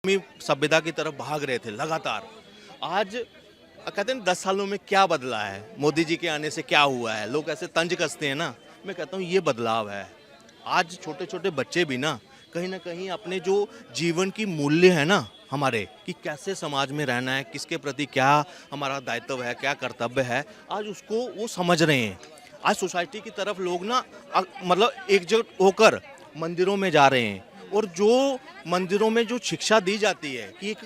पश्चिमी सभ्यता की तरफ भाग रहे थे लगातार। आज कहते हैं 10 सालों में क्या बदला है, मोदी जी के आने से क्या हुआ है, लोग ऐसे तंज कसते हैं ना। मैं कहता हूँ ये बदलाव है। आज छोटे छोटे बच्चे भी ना कहीं अपने जो जीवन की मूल्य है ना हमारे, कि कैसे समाज में रहना है, किसके प्रति क्या हमारा दायित्व है, क्या कर्तव्य है, आज उसको वो समझ रहे हैं। आज सोसाइटी की तरफ लोग ना मतलब एकजुट होकर मंदिरों में जा रहे हैं, और जो मंदिरों में जो शिक्षा दी जाती है कि एक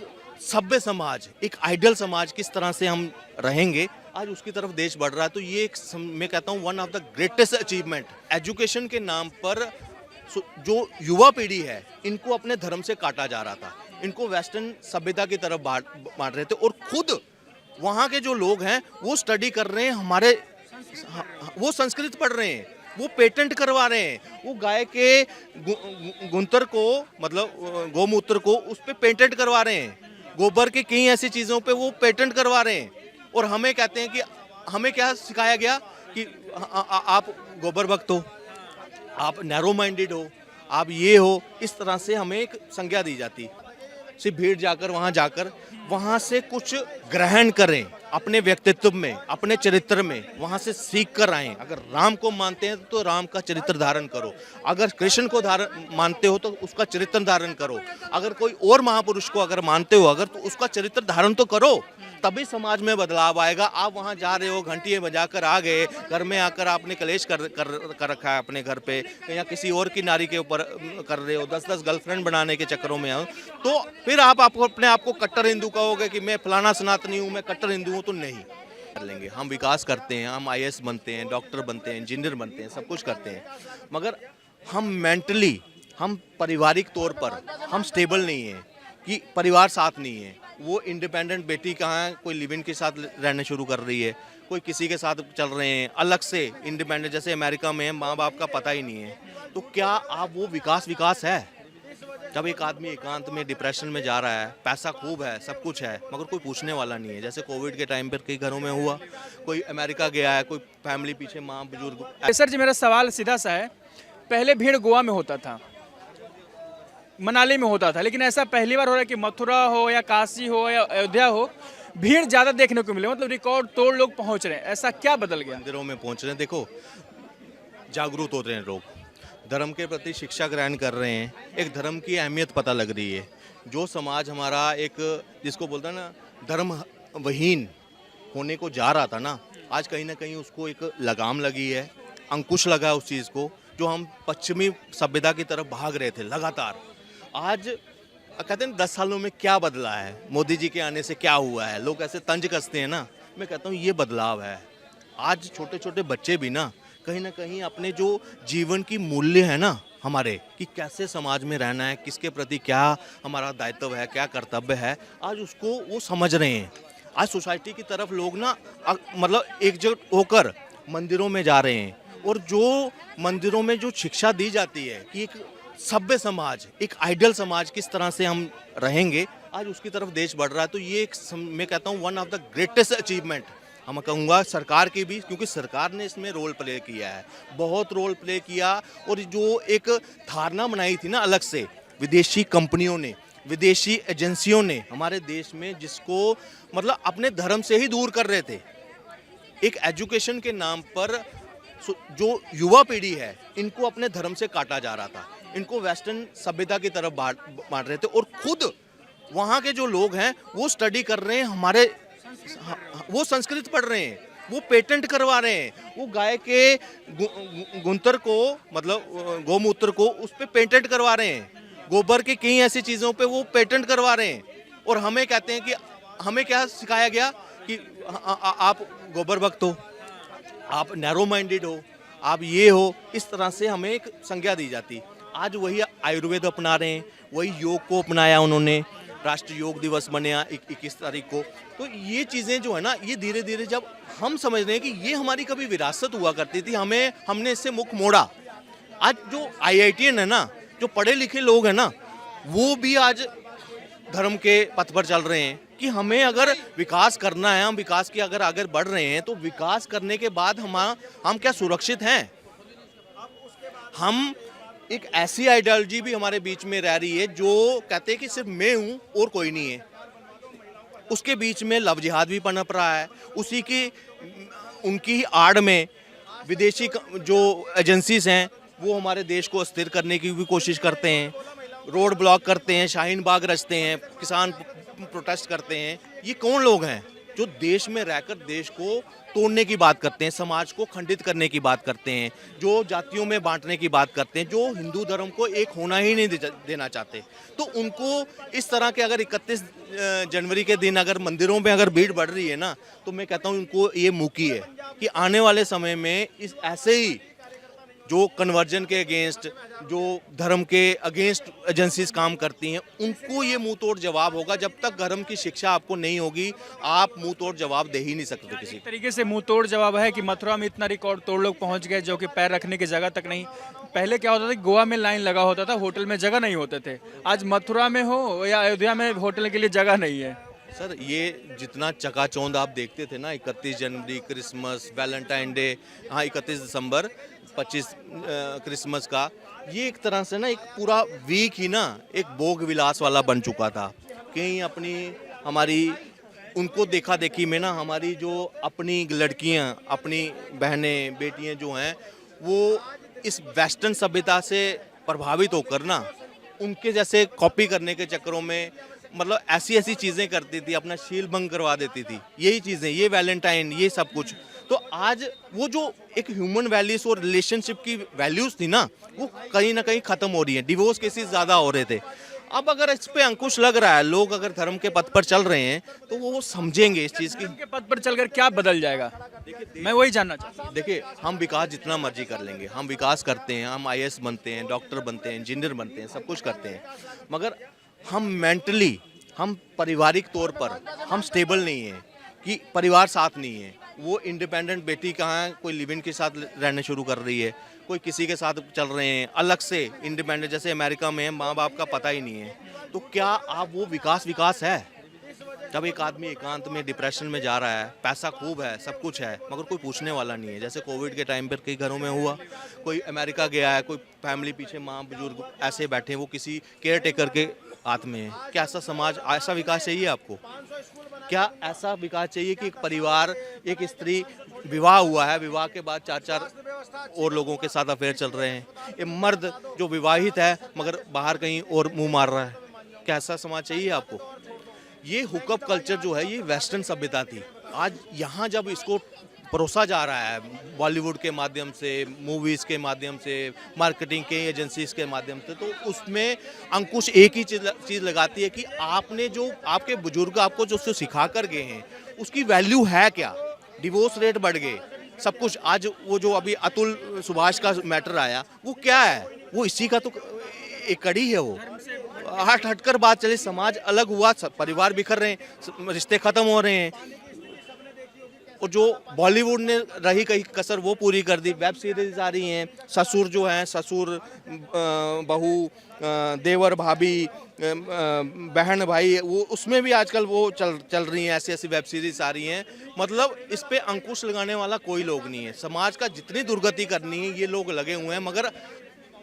सभ्य समाज, एक आइडियल समाज किस तरह से हम रहेंगे, आज उसकी तरफ देश बढ़ रहा है। तो ये एक मैं कहता हूँ one of the greatest achievement. Education के नाम पर जो युवा पीढ़ी है इनको अपने धर्म से काटा जा रहा था, इनको वेस्टर्न सभ्यता की तरफ बांट रहे थे, और खुद वहाँ के जो लोग हैं वो स्टडी कर रहे हैं, हमारे वो संस्कृत पढ़ रहे हैं, वो पेटेंट करवा रहे हैं, वो गाय के गुंतर को मतलब गोमूत्र को उस पर पेटेंट करवा रहे हैं, गोबर की कई ऐसी चीज़ों पे वो पेटेंट करवा रहे हैं। और हमें कहते हैं कि हमें क्या सिखाया गया कि आप गोबर भक्त हो, आप नैरो माइंडेड हो, आप ये हो, इस तरह से हमें एक संज्ञा दी जाती। सिर्फ भीड़ जाकर वहाँ से कुछ ग्रहण करें अपने व्यक्तित्व में, अपने चरित्र में, वहाँ से सीख कर आएँ। अगर राम को मानते हैं तो राम का चरित्र धारण करो, अगर कृष्ण को मानते हो तो उसका चरित्र धारण करो, अगर कोई और महापुरुष को अगर मानते हो अगर, तो उसका चरित्र धारण तो करो, तभी समाज में बदलाव आएगा। आप वहाँ जा रहे हो, घंटियाँ बजाकर आ गए, घर में आकर आपने कलेश कर रखा है अपने घर पे, या किसी और की नारी के ऊपर कर रहे हो, 10-10 गर्लफ्रेंड बनाने के चक्करों में हो, तो फिर आपको अपने आप को कट्टर हिंदू कहोगे कि मैं फलाना सनातनी हूँ, मैं कट्टर हिंदू हूँ, तो नहीं कर लेंगे। हम विकास करते हैं, हम IAS बनते हैं, डॉक्टर बनते हैं, इंजीनियर बनते हैं, सब कुछ करते हैं, मगर हम मेंटली, हम पारिवारिक तौर पर हम स्टेबल नहीं हैं, कि परिवार साथ नहीं है। वो इंडिपेंडेंट बेटी कहाँ है, कोई लिव इन के साथ रहने शुरू कर रही है, कोई किसी के साथ चल रहे हैं, अलग से इंडिपेंडेंट, जैसे अमेरिका में है, माँ बाप का पता ही नहीं है। तो क्या आप वो विकास है? जब एक आदमी एकांत में डिप्रेशन में जा रहा है, पैसा खूब है, सब कुछ है, मगर कोई पूछने वाला नहीं है। जैसे कोविड के टाइम पर कई घरों में हुआ, कोई अमेरिका गया है, कोई फैमिली पीछे, माँ बुजुर्ग। सर जी, मेरा सवाल सीधा सा है, पहले भीड़ गोवा में होता था, मनाली में होता था, लेकिन ऐसा पहली बार हो रहा है कि मथुरा हो या काशी हो या अयोध्या हो, भीड़ ज़्यादा देखने को मिले, मतलब रिकॉर्ड तोड़ लोग पहुंच रहे हैं। ऐसा क्या बदल गया? मंदिरों में पहुंच रहे हैं, देखो जागरूक हो रहे हैं लोग, धर्म के प्रति शिक्षा ग्रहण कर रहे हैं, एक धर्म की अहमियत पता लग रही है। जो समाज हमारा एक जिसको बोलता है ना धर्म विहीन होने को जा रहा था ना, आज कहीं ना कहीं उसको एक लगाम लगी है, अंकुश लगा है उस चीज़ को, जो हम पश्चिमी सभ्यता की तरफ भाग रहे थे लगातार। आज कहते हैं 10 सालों में क्या बदला है, मोदी जी के आने से क्या हुआ है, लोग ऐसे तंज कसते हैं ना। मैं कहता हूँ ये बदलाव है। आज छोटे छोटे बच्चे भी ना कहीं अपने जो जीवन की मूल्य है ना हमारे, कि कैसे समाज में रहना है, किसके प्रति क्या हमारा दायित्व है, क्या कर्तव्य है, आज उसको वो समझ रहे हैं। आज सोसाइटी की तरफ लोग ना मतलब एकजुट होकर मंदिरों में जा रहे हैं, और जो मंदिरों में जो शिक्षा दी जाती है कि एक सभ्य समाज, एक आइडियल समाज किस तरह से हम रहेंगे, आज उसकी तरफ देश बढ़ रहा है। तो ये एक मैं कहता हूँ one of the greatest achievement हम कहूँगा सरकार की भी, क्योंकि सरकार ने इसमें रोल प्ले किया है, बहुत रोल प्ले किया। और जो एक धारणा बनाई थी ना अलग से विदेशी कंपनियों ने, विदेशी एजेंसियों ने हमारे देश में, जिसको मतलब अपने धर्म से ही दूर कर रहे थे, एक एजुकेशन के नाम पर जो युवा पीढ़ी है इनको अपने धर्म से काटा जा रहा था, इनको वेस्टर्न सभ्यता की तरफ बांट रहे थे, और खुद वहाँ के जो लोग हैं वो स्टडी कर रहे हैं, हमारे वो संस्कृत पढ़ रहे हैं, वो पेटेंट करवा रहे हैं, वो गाय के गुंतर को मतलब गोमूत्र को उस पर पेटेंट करवा रहे हैं, गोबर की कई ऐसी चीज़ों पे वो पेटेंट करवा रहे हैं। और हमें कहते हैं कि हमें क्या सिखाया गया कि आप गोबर भक्त हो, आप नैरो माइंडेड हो, आप ये हो, इस तरह से हमें एक संज्ञा दी जाती। आज वही आयुर्वेद अपना रहे हैं, वही योग को अपनाया उन्होंने, राष्ट्रीय योग दिवस बना 21 तारीख को। तो ये चीज़ें जो है ना, ये धीरे धीरे जब हम समझ रहे हैं कि ये हमारी कभी विरासत हुआ करती थी, हमने इससे मुख मोड़ा। आज जो IITian है ना, जो पढ़े लिखे लोग हैं ना, वो भी आज धर्म के पथ पर चल रहे हैं कि हमें अगर विकास करना है, हम विकास की अगर आगे बढ़ रहे हैं, तो विकास करने के बाद हम क्या सुरक्षित हैं? हम एक ऐसी आइडियोलॉजी भी हमारे बीच में रह रही है जो कहते हैं कि सिर्फ मैं हूँ और कोई नहीं है। उसके बीच में लव जिहाद भी पनप रहा है। उसी की उनकी ही आड़ में विदेशी जो एजेंसीज हैं वो हमारे देश को अस्थिर करने की भी कोशिश करते हैं, रोड ब्लॉक करते हैं, शाहीन बाग रचते हैं, किसान प्रोटेस्ट करते हैं। ये कौन लोग हैं जो देश में रहकर देश को तोड़ने की बात करते हैं, समाज को खंडित करने की बात करते हैं, जो जातियों में बांटने की बात करते हैं, जो हिंदू धर्म को एक होना ही नहीं देना चाहते। तो उनको इस तरह के अगर 31 जनवरी के दिन अगर मंदिरों में अगर भीड़ बढ़ रही है ना, तो मैं कहता हूँ उनको ये मुकी है कि आने वाले समय में इस ऐसे ही जो कन्वर्जन के अगेंस्ट, जो धर्म के अगेंस्ट एजेंसीज काम करती हैं, उनको ये मुंह तोड़ जवाब होगा। जब तक धर्म की शिक्षा आपको नहीं होगी, आप मुंह तोड़ जवाब दे ही नहीं सकते किसी को। तरीके से मुंह तोड़ जवाब है कि मथुरा में इतना रिकॉर्ड तोड़ लोग पहुंच गए जो कि पैर रखने की जगह तक नहीं। पहले क्या होता था कि गोवा में लाइन लगा होता था, होटल में जगह नहीं होते थे। आज मथुरा में हो या अयोध्या में होटल के लिए जगह नहीं है। सर, ये जितना चकाचौंध आप देखते थे ना, 31 जनवरी, क्रिसमस, वैलेंटाइन डे, हाँ 31 दिसंबर, 25 क्रिसमस का, ये एक तरह से ना एक पूरा वीक ही ना एक भोग विलास वाला बन चुका था। कहीं अपनी हमारी उनको देखा देखी में ना हमारी जो अपनी लड़कियां, अपनी बहनें, बेटियां जो हैं, वो इस वेस्टर्न सभ्यता से प्रभावित होकर ना उनके जैसे कॉपी करने के चक्करों में मतलब ऐसी ऐसी चीज़ें करती थी, अपना शील भंग करवा देती थी। यही चीज़ें, ये वैलेंटाइन, ये सब कुछ। तो आज वो जो एक ह्यूमन वैल्यूज और रिलेशनशिप की वैल्यूज थी ना, वो कहीं ना कहीं ख़त्म हो रही है। डिवोर्स केसेस ज़्यादा हो रहे थे। अब अगर इस पे अंकुश लग रहा है, लोग अगर धर्म के पथ पर चल रहे हैं, तो वो समझेंगे इस चीज़ की। के पद पर चलकर क्या बदल जाएगा, मैं वही जानना चाहता हूँ। देखिए, हम विकास जितना मर्जी कर लेंगे, हम विकास करते हैं, हम IAS बनते हैं, डॉक्टर बनते हैं, इंजीनियर बनते हैं, सब कुछ करते हैं, मगर हम मेंटली, हम पारिवारिक तौर पर हम स्टेबल नहीं हैं कि परिवार साथ नहीं है। वो इंडिपेंडेंट बेटी कहाँ है, कोई लिव इन के साथ रहने शुरू कर रही है, कोई किसी के साथ चल रहे हैं, अलग से इंडिपेंडेंट, जैसे अमेरिका में है, माँ बाप का पता ही नहीं है। तो क्या आप वो विकास है? जब एक आदमी एकांत में डिप्रेशन में जा रहा है, पैसा खूब है, सब कुछ है, मगर कोई पूछने वाला नहीं है। जैसे कोविड के टाइम पर कई घरों में हुआ, कोई अमेरिका गया है, कोई फैमिली पीछे माँ बुजुर्ग ऐसे बैठे हैं, वो किसी केयर टेकर के हाथ में है। क्या ऐसा समाज, ऐसा विकास चाहिए आपको? क्या ऐसा विकास चाहिए कि एक परिवार, एक स्त्री विवाह हुआ है, विवाह के बाद 4-4 और लोगों के साथ अफेयर चल रहे हैं, ये मर्द जो विवाहित है मगर बाहर कहीं और मुंह मार रहा है? क्या ऐसा समाज चाहिए आपको? ये हुकअप कल्चर जो है, ये वेस्टर्न सभ्यता थी। आज यहाँ जब इसको परोसा जा रहा है बॉलीवुड के माध्यम से, मूवीज़ के माध्यम से, मार्केटिंग के एजेंसीज के माध्यम से, तो उसमें अंकुश एक ही चीज़ लगाती है कि आपने जो, आपके बुजुर्ग आपको जो सिखा कर गए हैं, उसकी वैल्यू है क्या? डिवोर्स रेट बढ़ गए, सब कुछ। आज वो जो अभी अतुल सुभाष का मैटर आया, वो क्या है? वो इसी का तो एक कड़ी है। वो हटकर बात चले, समाज अलग हुआ, परिवार बिखर रहे हैं, रिश्ते खत्म हो रहे हैं, और जो बॉलीवुड ने रही कहीं कसर वो पूरी कर दी। वेब सीरीज आ रही हैं, ससुर जो हैं, ससुर बहू, देवर भाभी, बहन भाई, वो उसमें भी आजकल वो चल रही हैं, ऐसी ऐसी वेब सीरीज आ रही हैं। मतलब इस पे अंकुश लगाने वाला कोई लोग नहीं है। समाज का जितनी दुर्गति करनी है, ये लोग लगे हुए हैं, मगर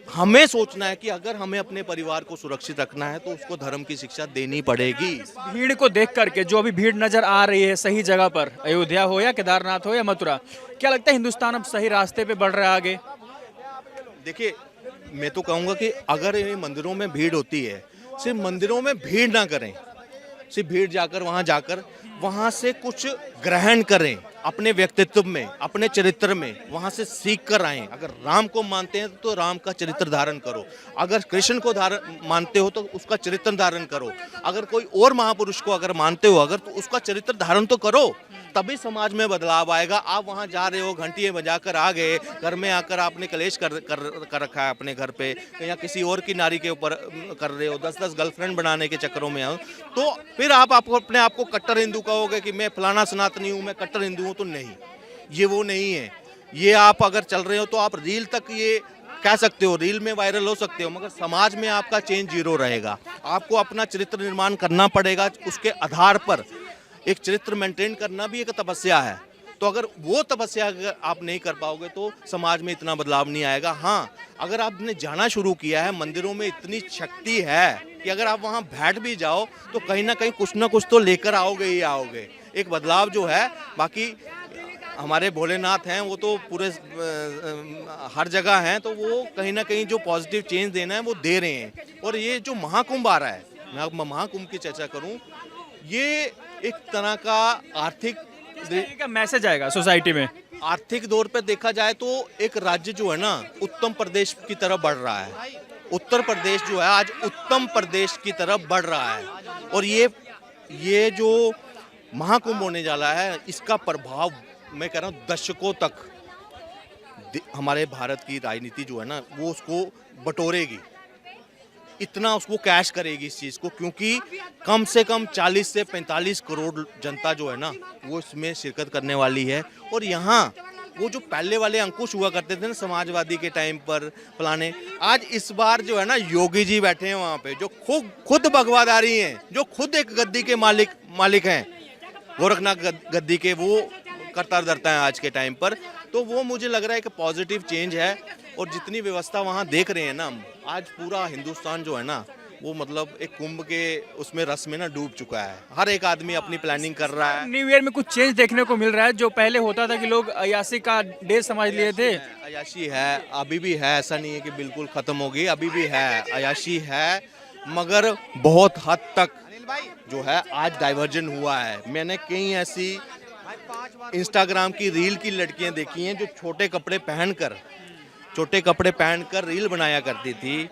हमें सोचना है कि अगर हमें अपने परिवार को सुरक्षित रखना है तो उसको धर्म की शिक्षा देनी पड़ेगी। भीड़ को देख करके, जो अभी भीड़ नजर आ रही है सही जगह पर, अयोध्या हो या केदारनाथ हो या मथुरा, क्या लगता है हिंदुस्तान अब सही रास्ते पे बढ़ रहा है आगे? देखिए, मैं तो कहूँगा कि अगर ये मंदिरों में भीड़ होती है, सिर्फ मंदिरों में भीड़ ना करें, सिर्फ भीड़ जाकर वहाँ से कुछ ग्रहण करें अपने व्यक्तित्व में, अपने चरित्र में, वहाँ से सीख कर आएँ। अगर राम को मानते हैं तो राम का चरित्र धारण करो, अगर कृष्ण को मानते हो तो उसका चरित्र धारण करो, अगर कोई और महापुरुष को अगर मानते हो अगर, तो उसका चरित्र धारण तो करो, तभी समाज में बदलाव आएगा। आप वहाँ जा रहे हो, घंटियाँ बजाकर आ गए, घर में आकर आपने कलेश कर रखा है अपने घर पे, या किसी और की नारी के ऊपर कर रहे हो, 10-10 गर्लफ्रेंड बनाने के चक्करों में आओ, तो फिर आप अपने आप को कट्टर हिंदू कहोगे कि मैं फलाना सनातनी हूँ, मैं कट्टर हिंदू हूँ। तो नहीं, ये वो नहीं है। ये आप अगर चल रहे हो तो आप रील तक ये कह सकते हो, रील में वायरल हो सकते हो, मगर समाज में आपका चेंज जीरो रहेगा। आपको अपना चरित्र निर्माण करना पड़ेगा, उसके आधार पर एक चरित्र मेंटेन करना भी एक तपस्या है। तो अगर वो तपस्या अगर आप नहीं कर पाओगे तो समाज में इतना बदलाव नहीं आएगा। हाँ, अगर आपने जाना शुरू किया है, मंदिरों में इतनी शक्ति है कि अगर आप वहाँ बैठ भी जाओ तो कहीं ना कहीं कुछ ना कुछ तो लेकर आओगे ही आओगे, एक बदलाव जो है। बाकी हमारे भोलेनाथ हैं, वो तो पूरे हर जगह हैं, तो वो कहीं ना कहीं जो पॉजिटिव चेंज देना है वो दे रहे हैं। और ये जो महाकुंभ आ रहा है, मैं महाकुंभ की चर्चा करूं, ये एक तरह का आर्थिक का मैसेज आएगा सोसाइटी में। आर्थिक तौर पे देखा जाए तो एक राज्य जो है ना उत्तम प्रदेश की तरफ बढ़ रहा है। उत्तर प्रदेश जो है आज उत्तम प्रदेश की तरफ बढ़ रहा है। और ये जो महाकुंभ होने जा रहा है, इसका प्रभाव मैं कह रहा हूँ दशकों तक हमारे भारत की राजनीति जो है ना वो उसको बटोरेगी, इतना उसको कैश करेगी इस चीज़ को, क्योंकि कम से कम 40 से 45 करोड़ जनता जो है ना वो इसमें शिरकत करने वाली है। और यहाँ वो जो पहले वाले अंकुश हुआ करते थे ना समाजवादी के टाइम पर फलाने, आज इस बार जो है ना योगी जी बैठे हैं वहाँ पे, जो खुद भगवादारी हैं, जो खुद एक गद्दी के मालिक हैं, गोरखनाथ गद्दी के, वो करता धरता है आज के टाइम पर। तो वो मुझे लग रहा है कि पॉजिटिव चेंज है। और जितनी व्यवस्था वहाँ देख रहे हैं ना, आज पूरा हिंदुस्तान जो है ना वो मतलब एक कुंभ के उसमें रस में ना डूब चुका है। हर एक आदमी अपनी प्लानिंग कर रहा है। न्यू ईयर में कुछ चेंज देखने को मिल रहा है। जो पहले होता था कि लोग अयाशी का डे समझ लिए थे, अयाशी है, अभी भी है, ऐसा नहीं है कि बिल्कुल खत्म हो गई, अभी भी है, अयाशी है, मगर बहुत हद तक जो है आज डाइवर्जन हुआ है। मैंने कई ऐसी इंस्टाग्राम की रील की लड़कियां देखी हैं जो छोटे कपड़े पहनकर रील बनाया करती थी,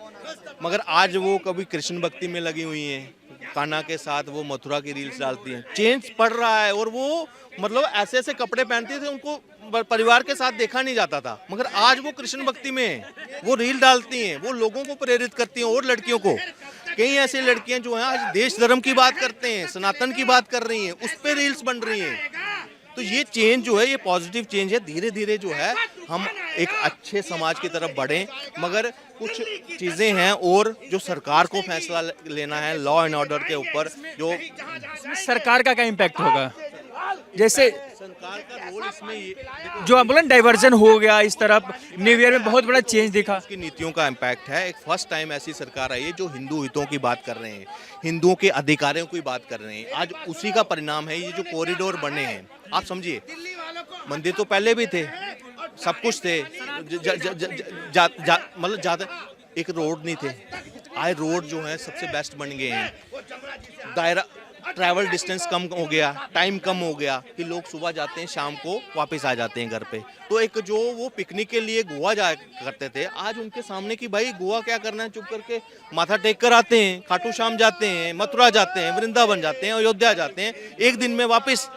मगर आज वो कभी कृष्ण भक्ति में लगी हुई हैं, कान्हा के साथ वो मथुरा की रील्स डालती हैं। चेंज पड़ रहा है। और वो मतलब ऐसे ऐसे कपड़े पहनते थे, उनको परिवार के साथ देखा नहीं जाता था, मगर आज वो कृष्ण भक्ति में वो रील डालती हैं, वो लोगों को प्रेरित करती हैं और लड़कियों को। कई ऐसी लड़कियां जो हैं आज देश धर्म की बात करते हैं, सनातन की बात कर रही हैं, उस पर रील्स बन रही हैं। तो ये चेंज जो है ये पॉजिटिव चेंज है। धीरे धीरे जो है हम एक अच्छे समाज की तरफ बढ़ें, मगर कुछ चीज़ें हैं और जो सरकार को फैसला लेना है लॉ एंड ऑर्डर के ऊपर। जो सरकार का क्या इम्पैक्ट होगा? जैसे सरकार का रोल इसमें जो आप बोला डाइवर्जन हो गया इस तरफ, न्यू ईयर में बहुत बड़ा चेंज दिखा। उसकी नीतियों का इम्पैक्ट है। एक फर्स्ट टाइम ऐसी सरकार आई है जो हिंदू हितों की बात कर रहे हैं, हिंदुओं के अधिकारों की बात कर रहे हैं। आज उसी का परिणाम है ये जो कॉरिडोर बने हैं। आप समझिए, मंदिर तो पहले भी थे, सब कुछ थे, मतलब ज्यादा एक रोड नहीं थे, आज रोड जो है सबसे बेस्ट बन गए हैं। दायरा ट्रैवल डिस्टेंस कम हो गया, टाइम कम हो गया कि लोग सुबह जाते हैं शाम को वापस आ जाते हैं घर पे। तो एक जो वो पिकनिक के लिए गोवा जाया करते थे, आज उनके सामने कि भाई गोवा क्या करना है, चुप करके माथा टेक कर आते हैं, खाटू श्याम जाते हैं, मथुरा जाते हैं, वृंदावन जाते हैं, अयोध्या जाते हैं, एक दिन में वापस।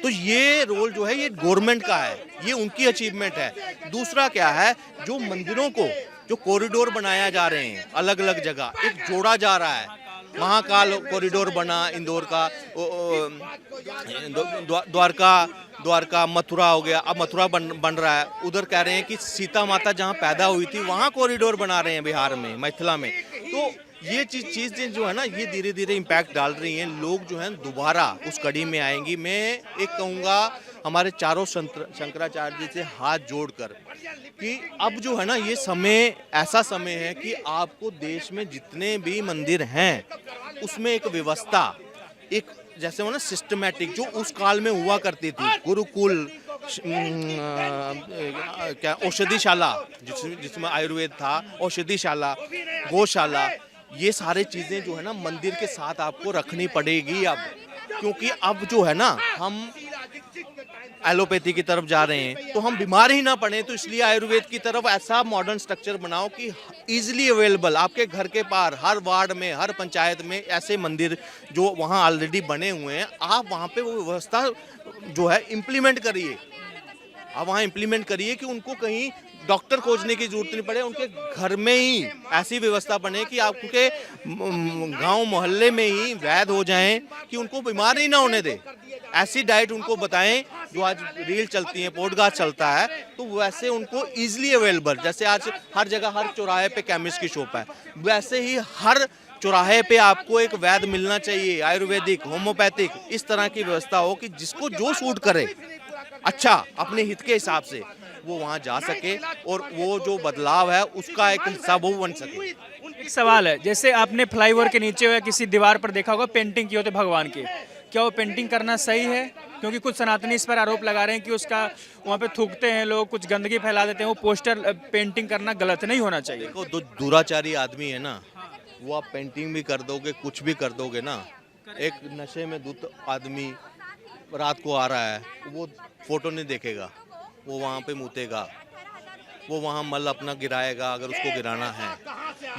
तो ये रोल जो है ये गवर्नमेंट का है, ये उनकी अचीवमेंट है। दूसरा क्या है, जो मंदिरों को जो कॉरिडोर बनाया जा रहे हैं अलग अलग जगह, एक जोड़ा जा रहा है। महाकाल कॉरिडोर बना इंदौर का, द्वारका मथुरा हो गया, अब मथुरा बन रहा है। उधर कह रहे हैं कि सीता माता जहाँ पैदा हुई थी वहाँ कॉरिडोर बना रहे हैं बिहार में, मिथिला में। तो ये चीज़ें जो है ना ये धीरे धीरे इम्पैक्ट डाल रही हैं। लोग जो हैं दोबारा उस कड़ी में आएंगी। मैं एक कहूँगा हमारे चारों शंकराचार्य जी से हाथ जोड़कर कि अब जो है ना ये समय ऐसा समय है कि आपको देश में जितने भी मंदिर हैं उसमें एक व्यवस्था, एक जैसे हो ना सिस्टमैटिक, जो उस काल में हुआ करती थी, गुरुकुल, क्या औषधिशाला जिसमें आयुर्वेद था, औषधिशाला, गौशाला, ये सारे चीज़ें जो है ना मंदिर के साथ आपको रखनी पड़ेगी अब, क्योंकि अब जो है ना हम एलोपैथी की तरफ जा रहे हैं तो हम बीमार ही ना पड़े। तो इसलिए आयुर्वेद की तरफ ऐसा मॉडर्न स्ट्रक्चर बनाओ कि इजीली अवेलेबल आपके घर के पार, हर वार्ड में, हर पंचायत में ऐसे मंदिर जो वहाँ ऑलरेडी बने हुए हैं, आप वहाँ पे वो व्यवस्था जो है इम्प्लीमेंट करिए। आप वहाँ इम्प्लीमेंट करिए कि उनको कहीं डॉक्टर खोजने की जरूरत नहीं पड़े, उनके घर में ही ऐसी व्यवस्था बने कि आपके गांव मोहल्ले में ही वैध हो जाएं कि उनको बीमार नहीं ना होने दे। ऐसी डाइट उनको बताएं जो आज रील चलती है, पॉडकास्ट चलता है, तो वैसे उनको इजीली अवेलेबल, जैसे आज हर जगह हर चौराहे पे केमिस्ट की शॉप है, वैसे ही हर चौराहे पे आपको एक वैद्य मिलना चाहिए, आयुर्वेदिक, होम्योपैथिक, इस तरह की व्यवस्था हो कि जिसको जो सूट करे। अच्छा अपने हित के हिसाब से वो वहाँ जा सके और वो जो बदलाव है उसका एक हिस्सा वो बन सके। एक सवाल है, जैसे आपने फ्लाईओवर के नीचे या किसी दीवार पर देखा होगा पेंटिंग किए होते भगवान के, क्या वो पेंटिंग करना सही है? क्योंकि कुछ सनातनी इस पर आरोप लगा रहे हैं कि उसका वहाँ पे थूकते हैं लोग, कुछ गंदगी फैला देते हैं, वो पोस्टर पेंटिंग करना गलत नहीं होना चाहिए। देखो दुराचारी आदमी है ना, वो आप पेंटिंग भी कर दोगे कुछ भी कर दोगे ना, एक नशे में धुत आदमी रात को आ रहा है वो फोटो नहीं देखेगा, वो वहाँ पे मूतेगा, वो वहाँ मल अपना गिराएगा अगर उसको गिराना है।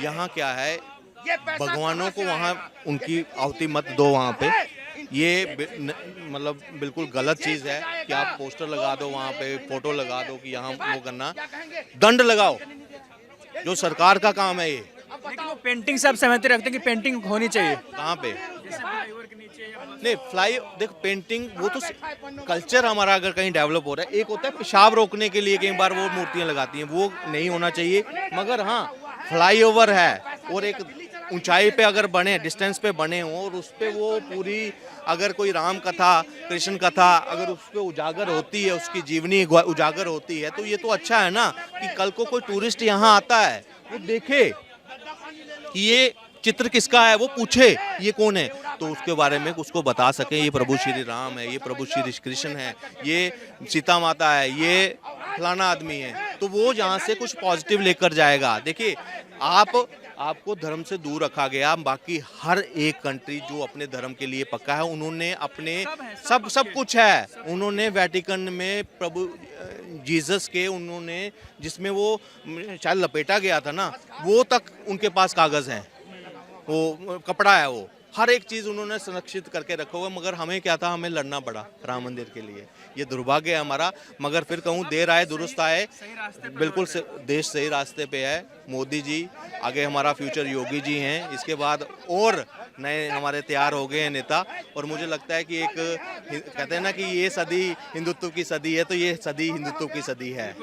यहाँ क्या है, भगवानों को वहाँ उनकी आहुति मत दो वहाँ पे। ये मतलब बिल्कुल गलत चीज़ है कि आप पोस्टर लगा दो वहाँ पे, फोटो लगा दो कि यहाँ वो करना, दंड लगाओ, जो सरकार का काम है ये। लेकिन वो पेंटिंग से आप सहमति रखते हैं कि पेंटिंग होनी चाहिए? कहाँ पे? नहीं फ्लाई देख पेंटिंग वो तो कल्चर हमारा अगर कहीं डेवलप हो रहा है, एक होता है पेशाब रोकने के लिए कई बार वो मूर्तियां लगाती हैं, वो नहीं होना चाहिए। मगर हाँ फ्लाईओवर है और एक ऊंचाई पे अगर बने, डिस्टेंस पे बने हो और उस पे वो पूरी अगर कोई राम कथा कृष्ण कथा अगर उस पे उजागर होती है, उसकी जीवनी उजागर होती है, तो ये तो अच्छा है ना कि कल को कोई टूरिस्ट यहाँ आता है वो देखे कि ये चित्र किसका है, वो पूछे ये कौन है, तो उसके बारे में उसको बता सके ये प्रभु श्री राम है, ये प्रभु श्री कृष्ण है, ये सीता माता है, ये फलाना आदमी है, तो वो यहाँ से कुछ पॉजिटिव लेकर जाएगा। देखिए आपको धर्म से दूर रखा गया, बाकी हर एक कंट्री जो अपने धर्म के लिए पक्का है उन्होंने अपने सब कुछ है, उन्होंने वेटिकन में प्रभु जीसस के उन्होंने जिसमें वो शायद लपेटा गया था ना, वो तक उनके पास कागज है, वो कपड़ा है, वो हर एक चीज़ उन्होंने संरक्षित करके रखा हुआ। मगर हमें क्या था, हमें लड़ना पड़ा राम मंदिर के लिए, ये दुर्भाग्य है हमारा। मगर फिर कहूँ देर आए दुरुस्त आए, बिल्कुल देश सही रास्ते पे है। मोदी जी आगे, हमारा फ्यूचर योगी जी हैं, इसके बाद और नए हमारे तैयार हो गए हैं नेता। और मुझे लगता है कि एक कहते हैं ना कि ये सदी हिंदुत्व की सदी है, तो ये सदी हिंदुत्व की सदी है।